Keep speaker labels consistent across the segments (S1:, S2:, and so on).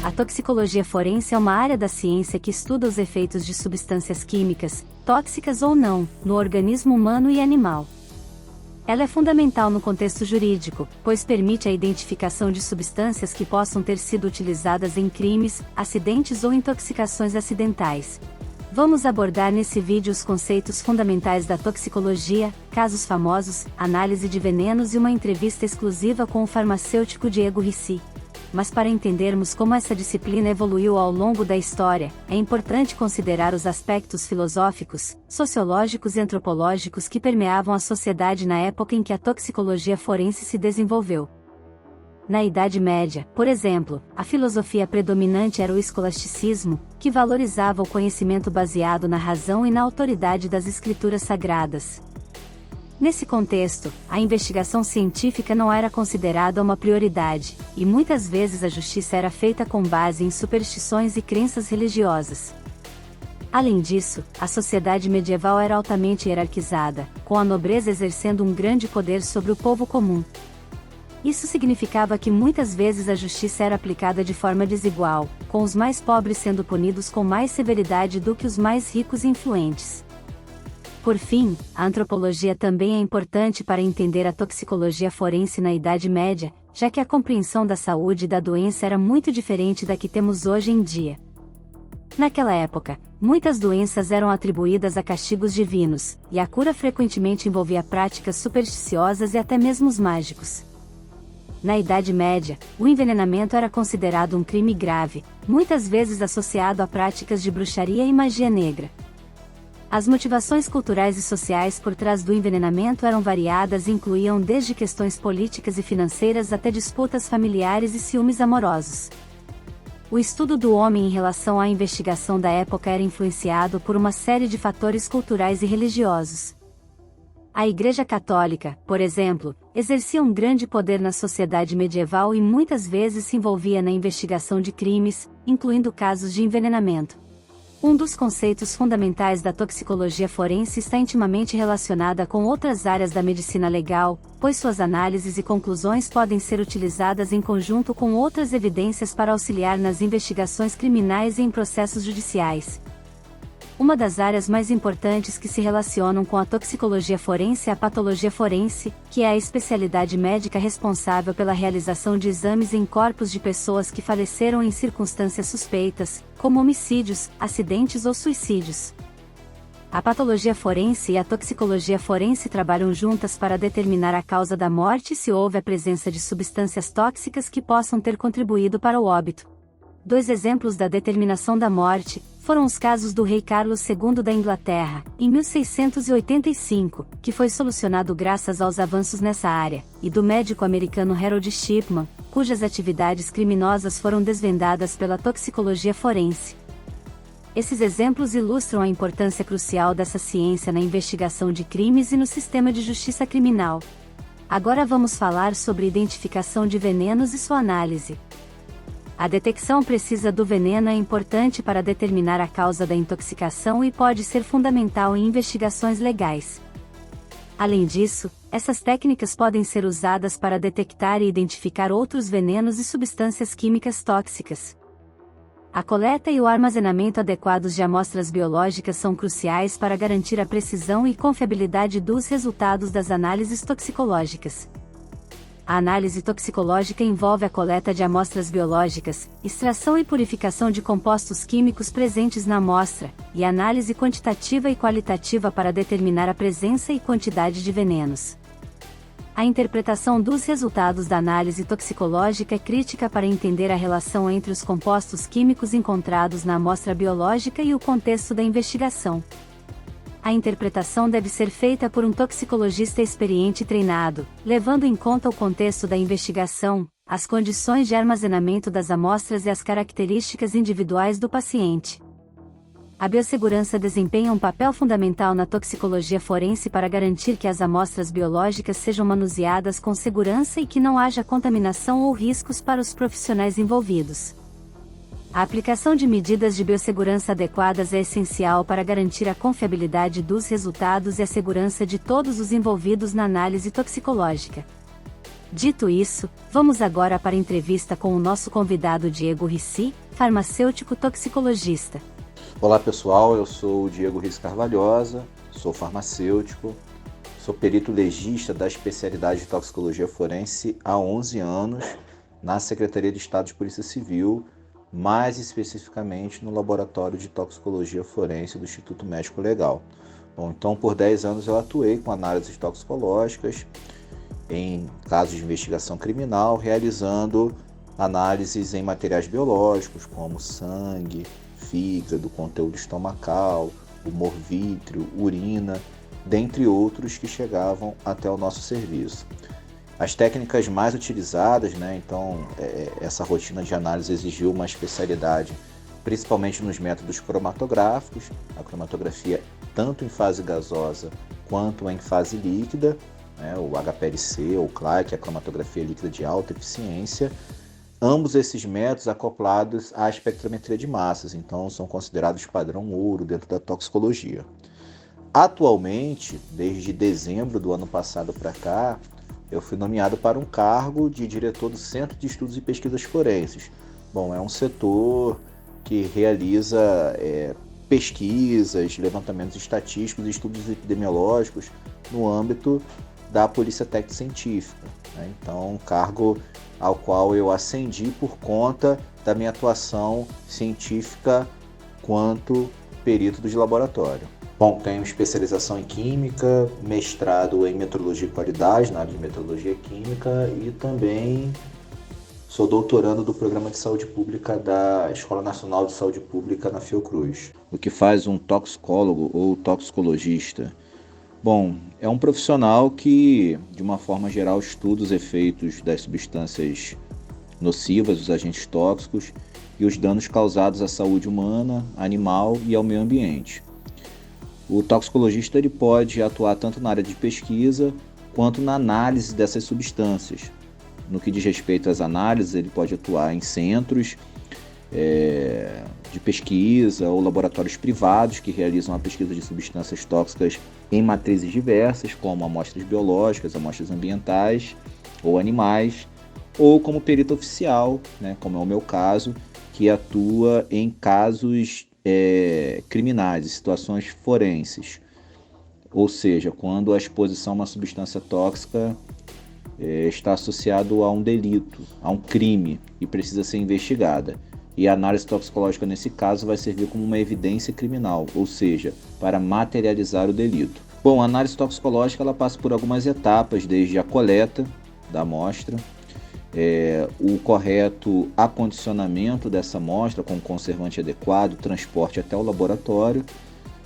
S1: A toxicologia forense é uma área da ciência que estuda os efeitos de substâncias químicas, tóxicas ou não, no organismo humano e animal. Ela é fundamental no contexto jurídico, pois permite a identificação de substâncias que possam ter sido utilizadas em crimes, acidentes ou intoxicações acidentais. Vamos abordar nesse vídeo os conceitos fundamentais da toxicologia, casos famosos, análise de venenos e uma entrevista exclusiva com o farmacêutico Diego Ricci. Mas para entendermos como essa disciplina evoluiu ao longo da história, é importante considerar os aspectos filosóficos, sociológicos e antropológicos que permeavam a sociedade na época em que a toxicologia forense se desenvolveu. Na Idade Média, por exemplo, a filosofia predominante era o escolasticismo, que valorizava o conhecimento baseado na razão e na autoridade das escrituras sagradas. Nesse contexto, a investigação científica não era considerada uma prioridade, e muitas vezes a justiça era feita com base em superstições e crenças religiosas. Além disso, a sociedade medieval era altamente hierarquizada, com a nobreza exercendo um grande poder sobre o povo comum. Isso significava que muitas vezes a justiça era aplicada de forma desigual, com os mais pobres sendo punidos com mais severidade do que os mais ricos e influentes. Por fim, a antropologia também é importante para entender a toxicologia forense na Idade Média, já que a compreensão da saúde e da doença era muito diferente da que temos hoje em dia. Naquela época, muitas doenças eram atribuídas a castigos divinos, e a cura frequentemente envolvia práticas supersticiosas e até mesmo os mágicos. Na Idade Média, o envenenamento era considerado um crime grave, muitas vezes associado a práticas de bruxaria e magia negra. As motivações culturais e sociais por trás do envenenamento eram variadas e incluíam desde questões políticas e financeiras até disputas familiares e ciúmes amorosos. O estudo do homem em relação à investigação da época era influenciado por uma série de fatores culturais e religiosos. A Igreja Católica, por exemplo, exercia um grande poder na sociedade medieval e muitas vezes se envolvia na investigação de crimes, incluindo casos de envenenamento. Um dos conceitos fundamentais da toxicologia forense está intimamente relacionada com outras áreas da medicina legal, pois suas análises e conclusões podem ser utilizadas em conjunto com outras evidências para auxiliar nas investigações criminais e em processos judiciais. Uma das áreas mais importantes que se relacionam com a toxicologia forense é a patologia forense, que é a especialidade médica responsável pela realização de exames em corpos de pessoas que faleceram em circunstâncias suspeitas, como homicídios, acidentes ou suicídios. A patologia forense e a toxicologia forense trabalham juntas para determinar a causa da morte e se houve a presença de substâncias tóxicas que possam ter contribuído para o óbito. 2 exemplos da determinação da morte foram os casos do rei Carlos II da Inglaterra, em 1685, que foi solucionado graças aos avanços nessa área, e do médico americano Harold Shipman, cujas atividades criminosas foram desvendadas pela toxicologia forense. Esses exemplos ilustram a importância crucial dessa ciência na investigação de crimes e no sistema de justiça criminal. Agora vamos falar sobre identificação de venenos e sua análise. A detecção precisa do veneno é importante para determinar a causa da intoxicação e pode ser fundamental em investigações legais. Além disso, essas técnicas podem ser usadas para detectar e identificar outros venenos e substâncias químicas tóxicas. A coleta e o armazenamento adequados de amostras biológicas são cruciais para garantir a precisão e confiabilidade dos resultados das análises toxicológicas. A análise toxicológica envolve a coleta de amostras biológicas, extração e purificação de compostos químicos presentes na amostra, e análise quantitativa e qualitativa para determinar a presença e quantidade de venenos. A interpretação dos resultados da análise toxicológica é crítica para entender a relação entre os compostos químicos encontrados na amostra biológica e o contexto da investigação. A interpretação deve ser feita por um toxicologista experiente e treinado, levando em conta o contexto da investigação, as condições de armazenamento das amostras e as características individuais do paciente. A biossegurança desempenha um papel fundamental na toxicologia forense para garantir que as amostras biológicas sejam manuseadas com segurança e que não haja contaminação ou riscos para os profissionais envolvidos. A aplicação de medidas de biossegurança adequadas é essencial para garantir a confiabilidade dos resultados e a segurança de todos os envolvidos na análise toxicológica. Dito isso, vamos agora para a entrevista com o nosso convidado Diego Rissi, farmacêutico toxicologista.
S2: Olá pessoal, eu sou o Diego Rissi Carvalhosa, sou farmacêutico, sou perito legista da especialidade de toxicologia forense há 11 anos na Secretaria de Estado de Polícia Civil, mais especificamente no Laboratório de Toxicologia Forense do Instituto Médico Legal. Bom, então por 10 anos eu atuei com análises toxicológicas em casos de investigação criminal, realizando análises em materiais biológicos como sangue, fígado, conteúdo estomacal, humor vítreo, urina, dentre outros que chegavam até o nosso serviço. As técnicas mais utilizadas, então essa rotina de análise exigiu uma especialidade, principalmente nos métodos cromatográficos, a cromatografia tanto em fase gasosa quanto em fase líquida, o HPLC ou CLAI, que é a cromatografia líquida de alta eficiência. Ambos esses métodos acoplados à espectrometria de massas, então são considerados padrão ouro dentro da toxicologia. Atualmente, desde dezembro do ano passado para cá, eu fui nomeado para um cargo de diretor do Centro de Estudos e Pesquisas Forenses. Bom, é um setor que realiza pesquisas, levantamentos estatísticos e estudos epidemiológicos no âmbito da Polícia Técnico Científica. Então, um cargo ao qual eu ascendi por conta da minha atuação científica quanto perito de laboratório. Bom, tenho especialização em Química, mestrado em Metrologia e Qualidade, na área de Metrologia Química, e também sou doutorando do Programa de Saúde Pública da Escola Nacional de Saúde Pública na Fiocruz. O que faz um toxicólogo ou toxicologista? Bom, é um profissional que, de uma forma geral, estuda os efeitos das substâncias nocivas, dos agentes tóxicos e os danos causados à saúde humana, animal e ao meio ambiente. O toxicologista ele pode atuar tanto na área de pesquisa quanto na análise dessas substâncias. No que diz respeito às análises, ele pode atuar em centros de pesquisa ou laboratórios privados que realizam a pesquisa de substâncias tóxicas em matrizes diversas, como amostras biológicas, amostras ambientais ou animais, ou como perito oficial, como é o meu caso, que atua em casos criminais, situações forenses, ou seja, quando a exposição a uma substância tóxica está associado a um delito, a um crime e precisa ser investigada. E a análise toxicológica nesse caso vai servir como uma evidência criminal, ou seja, para materializar o delito. Bom, a análise toxicológica ela passa por algumas etapas, desde a coleta da amostra, o correto acondicionamento dessa amostra com conservante adequado, transporte até o laboratório.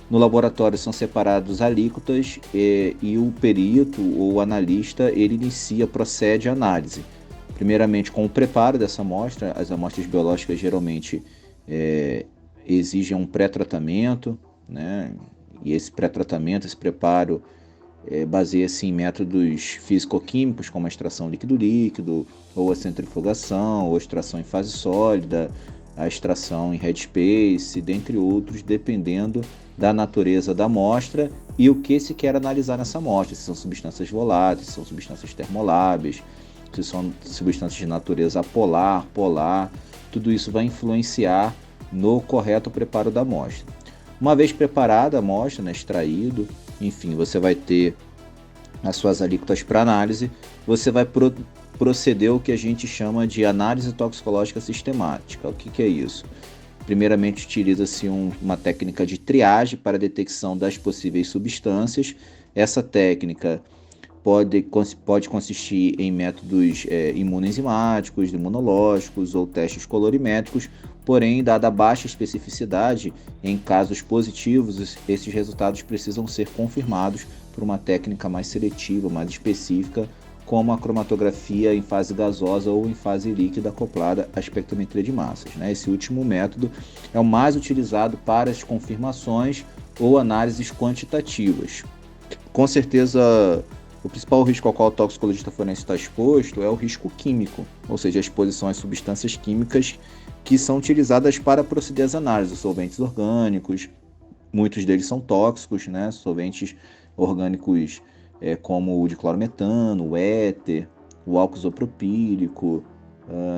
S2: No laboratório são separados alíquotas e o perito ou o analista ele procede a análise. Primeiramente com o preparo dessa amostra, as amostras biológicas geralmente exigem um pré-tratamento, e esse pré-tratamento, esse preparo baseia-se em métodos físico-químicos, como a extração líquido-líquido, ou a centrifugação, ou a extração em fase sólida, a extração em headspace, dentre outros, dependendo da natureza da amostra e o que se quer analisar nessa amostra, se são substâncias voláteis, se são substâncias termoláveis, se são substâncias de natureza apolar, polar, tudo isso vai influenciar no correto preparo da amostra. Uma vez preparada a amostra, extraído, enfim, você vai ter as suas alíquotas para análise, você vai proceder ao que a gente chama de análise toxicológica sistemática. O que é isso? Primeiramente, utiliza-se uma técnica de triagem para a detecção das possíveis substâncias. Essa técnica pode consistir em métodos imunoenzimáticos, imunológicos ou testes colorimétricos, porém, dada a baixa especificidade, em casos positivos, esses resultados precisam ser confirmados por uma técnica mais seletiva, mais específica, como a cromatografia em fase gasosa ou em fase líquida acoplada à espectrometria de massas. Esse último método é o mais utilizado para as confirmações ou análises quantitativas. Com certeza, O principal risco ao qual o toxicologista forense está exposto é o risco químico, ou seja, a exposição às substâncias químicas que são utilizadas para proceder às análises, solventes orgânicos, muitos deles são tóxicos, né? Solventes orgânicos como o diclorometano, o éter, o álcool isopropílico,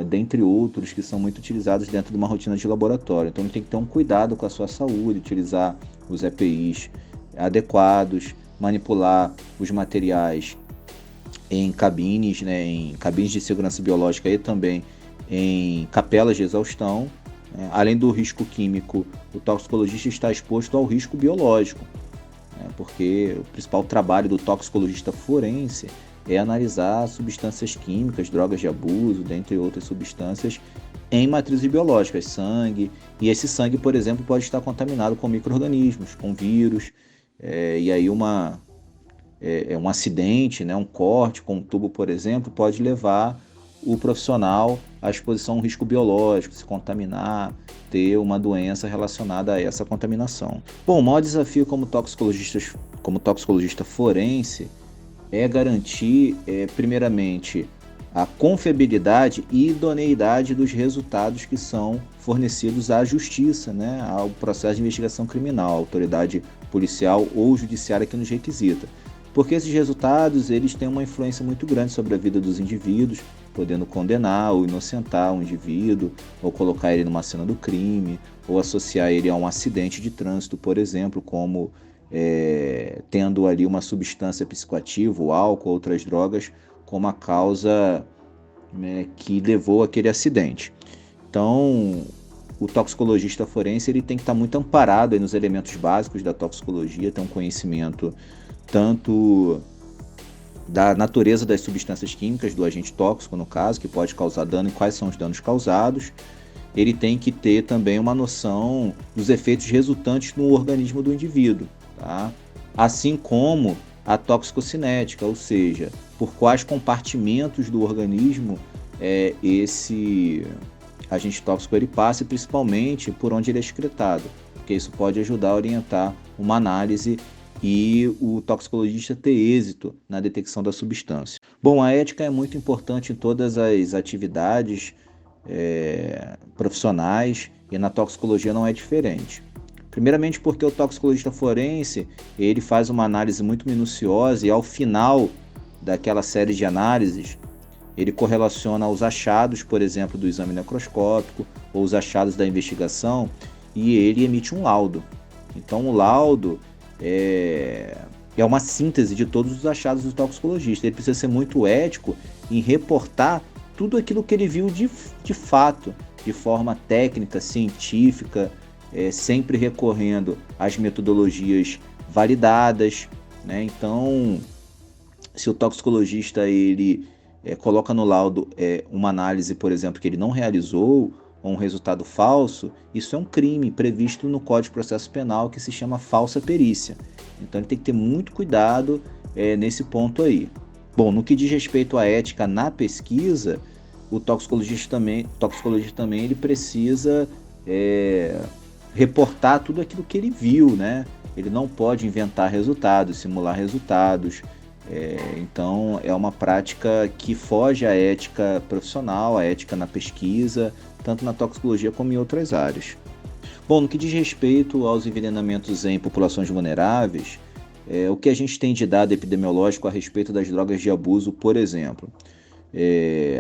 S2: dentre outros que são muito utilizados dentro de uma rotina de laboratório. Então, ele tem que ter um cuidado com a sua saúde, utilizar os EPIs adequados, manipular os materiais em cabines, né, em cabines de segurança biológica e também em capelas de exaustão. Além do risco químico, o toxicologista está exposto ao risco biológico, né, porque o principal trabalho do toxicologista forense é analisar substâncias químicas, drogas de abuso, dentre outras substâncias, em matrizes biológicas, sangue. E esse sangue, por exemplo, pode estar contaminado com micro-organismos, com vírus, e aí um acidente, né, um corte com um tubo, por exemplo, pode levar o profissional à exposição a um risco biológico, se contaminar, ter uma doença relacionada a essa contaminação. Bom, o maior desafio como toxicologista forense é garantir, primeiramente, a confiabilidade e idoneidade dos resultados que são fornecidos à justiça, né, ao processo de investigação criminal, à autoridade policial ou judiciária que nos requisita. Porque esses resultados eles têm uma influência muito grande sobre a vida dos indivíduos, podendo condenar ou inocentar um indivíduo, ou colocar ele numa cena do crime, ou associar ele a um acidente de trânsito, por exemplo, como tendo ali uma substância psicoativa, o álcool, outras drogas, como a causa, né, que levou àquele acidente. Então, o toxicologista forense ele tem que estar muito amparado aí nos elementos básicos da toxicologia, ter um conhecimento tanto da natureza das substâncias químicas, do agente tóxico, no caso, que pode causar dano e quais são os danos causados. Ele tem que ter também uma noção dos efeitos resultantes no organismo do indivíduo, tá? Assim como a toxicocinética, ou seja, por quais compartimentos do organismo esse agente tóxico ele passa e principalmente por onde ele é excretado, porque isso pode ajudar a orientar uma análise e o toxicologista ter êxito na detecção da substância. Bom, a ética é muito importante em todas as atividades profissionais e na toxicologia não é diferente. Primeiramente porque o toxicologista forense ele faz uma análise muito minuciosa e ao final daquela série de análises ele correlaciona os achados, por exemplo, do exame necroscópico ou os achados da investigação e ele emite um laudo. Então o laudo é uma síntese de todos os achados do toxicologista. Ele precisa ser muito ético em reportar tudo aquilo que ele viu de fato, de forma técnica, científica, sempre recorrendo às metodologias validadas, né? Então, se o toxicologista ele coloca no laudo uma análise, por exemplo, que ele não realizou, ou um resultado falso, isso é um crime previsto no Código de Processo Penal que se chama falsa perícia. Então ele tem que ter muito cuidado nesse ponto aí. Bom, no que diz respeito à ética na pesquisa, o toxicologista também ele precisa reportar tudo aquilo que ele viu, né? Ele não pode inventar resultados, simular resultados. Então é uma prática que foge à ética profissional, à ética na pesquisa, tanto na toxicologia como em outras áreas. Bom, no que diz respeito aos envenenamentos em populações vulneráveis, o que a gente tem de dado epidemiológico a respeito das drogas de abuso, por exemplo?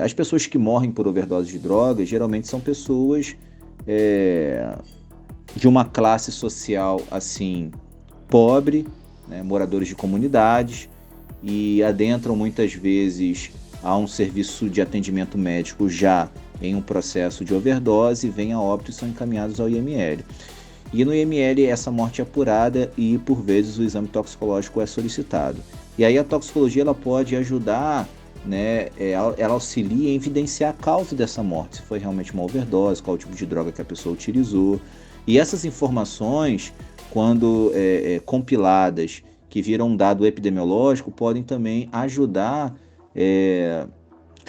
S2: As pessoas que morrem por overdose de drogas geralmente são pessoas de uma classe social assim pobre, né, moradores de comunidades, e adentram muitas vezes a um serviço de atendimento médico já em um processo de overdose, vêm a óbito e são encaminhados ao IML. E no IML essa morte é apurada e por vezes o exame toxicológico é solicitado. E aí a toxicologia ela pode ajudar, né, ela auxilia em evidenciar a causa dessa morte, se foi realmente uma overdose, qual o tipo de droga que a pessoa utilizou. E essas informações, quando compiladas, que viram um dado epidemiológico, podem também ajudar,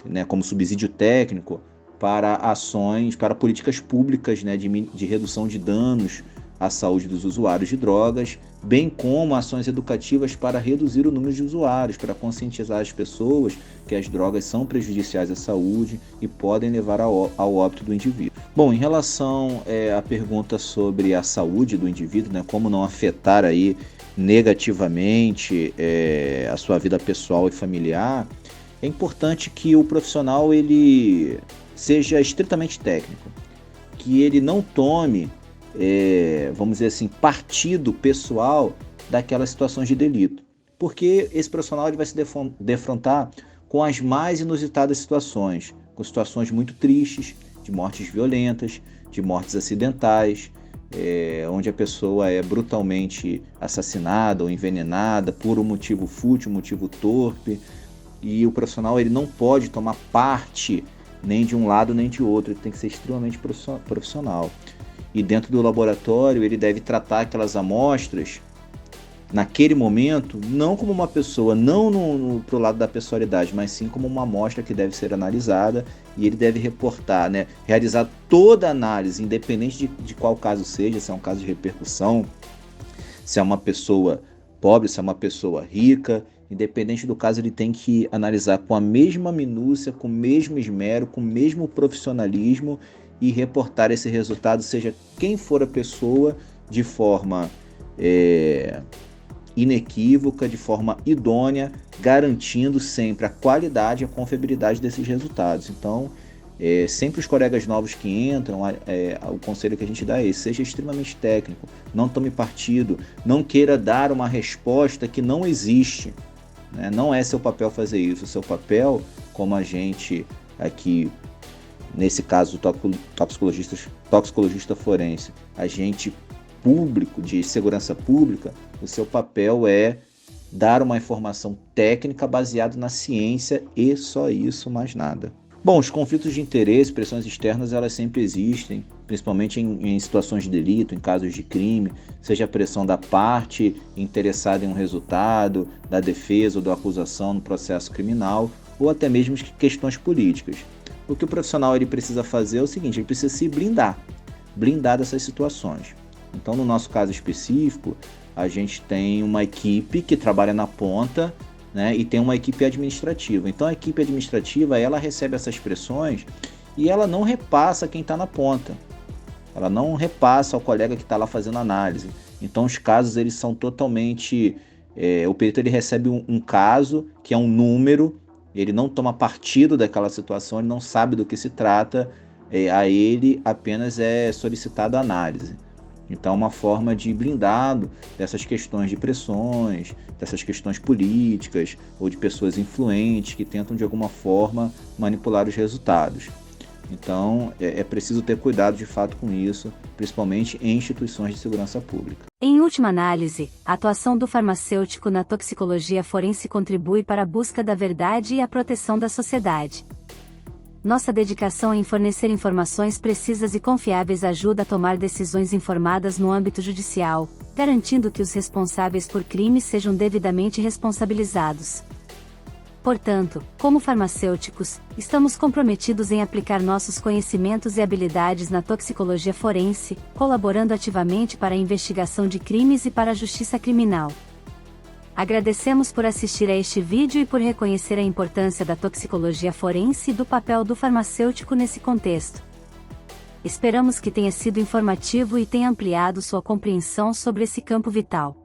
S2: né, como subsídio técnico, para ações, para políticas públicas, né, de redução de danos a saúde dos usuários de drogas, bem como ações educativas para reduzir o número de usuários, para conscientizar as pessoas que as drogas são prejudiciais à saúde e podem levar ao óbito do indivíduo. Bom, em relação à pergunta sobre a saúde do indivíduo, né, como não afetar aí negativamente a sua vida pessoal e familiar, é importante que o profissional ele seja estritamente técnico, que ele não tome, vamos dizer assim, partido pessoal daquelas situações de delito, porque esse profissional ele vai se defrontar com as mais inusitadas situações, com situações muito tristes, de mortes violentas, de mortes acidentais, onde a pessoa é brutalmente assassinada ou envenenada por um motivo fútil, um motivo torpe, e o profissional ele não pode tomar parte nem de um lado nem de outro, ele tem que ser extremamente profissional. E dentro do laboratório ele deve tratar aquelas amostras naquele momento, não como uma pessoa, não pro lado da pessoalidade, mas sim como uma amostra que deve ser analisada, e ele deve reportar, né, realizar toda a análise, independente de qual caso seja, se é um caso de repercussão, se é uma pessoa pobre, se é uma pessoa rica, independente do caso, ele tem que analisar com a mesma minúcia, com o mesmo esmero, com o mesmo profissionalismo e reportar esse resultado, seja quem for a pessoa, de forma inequívoca, de forma idônea, garantindo sempre a qualidade e a confiabilidade desses resultados. Então, sempre os colegas novos que entram, o conselho que a gente dá é esse: seja extremamente técnico, não tome partido, não queira dar uma resposta que não existe, né? Não é seu papel fazer isso. O seu papel, como agente aqui, nesse caso, toxicologista forense, agente público, de segurança pública, o seu papel é dar uma informação técnica baseada na ciência e só isso, mais nada. Bom, os conflitos de interesse, pressões externas, elas sempre existem, principalmente em situações de delito, em casos de crime, seja a pressão da parte interessada em um resultado, da defesa ou da acusação no processo criminal, ou até mesmo questões políticas. O que o profissional ele precisa fazer é o seguinte: ele precisa se blindar dessas situações. Então, no nosso caso específico, a gente tem uma equipe que trabalha na ponta, né, e tem uma equipe administrativa. Então, a equipe administrativa ela recebe essas pressões e ela não repassa quem está na ponta. Ela não repassa ao colega que está lá fazendo análise. Então, os casos eles são totalmente... o perito ele recebe um caso, que é um número, ele não toma partido daquela situação, ele não sabe do que se trata, a ele apenas é solicitada a análise. Então, é uma forma de blindado dessas questões de pressões, dessas questões políticas ou de pessoas influentes que tentam, de alguma forma, manipular os resultados. Então, é preciso ter cuidado, de fato, com isso, principalmente em instituições de segurança pública.
S1: Em última análise, a atuação do farmacêutico na toxicologia forense contribui para a busca da verdade e a proteção da sociedade. Nossa dedicação em fornecer informações precisas e confiáveis ajuda a tomar decisões informadas no âmbito judicial, garantindo que os responsáveis por crimes sejam devidamente responsabilizados. Portanto, como farmacêuticos, estamos comprometidos em aplicar nossos conhecimentos e habilidades na toxicologia forense, colaborando ativamente para a investigação de crimes e para a justiça criminal. Agradecemos por assistir a este vídeo e por reconhecer a importância da toxicologia forense e do papel do farmacêutico nesse contexto. Esperamos que tenha sido informativo e tenha ampliado sua compreensão sobre esse campo vital.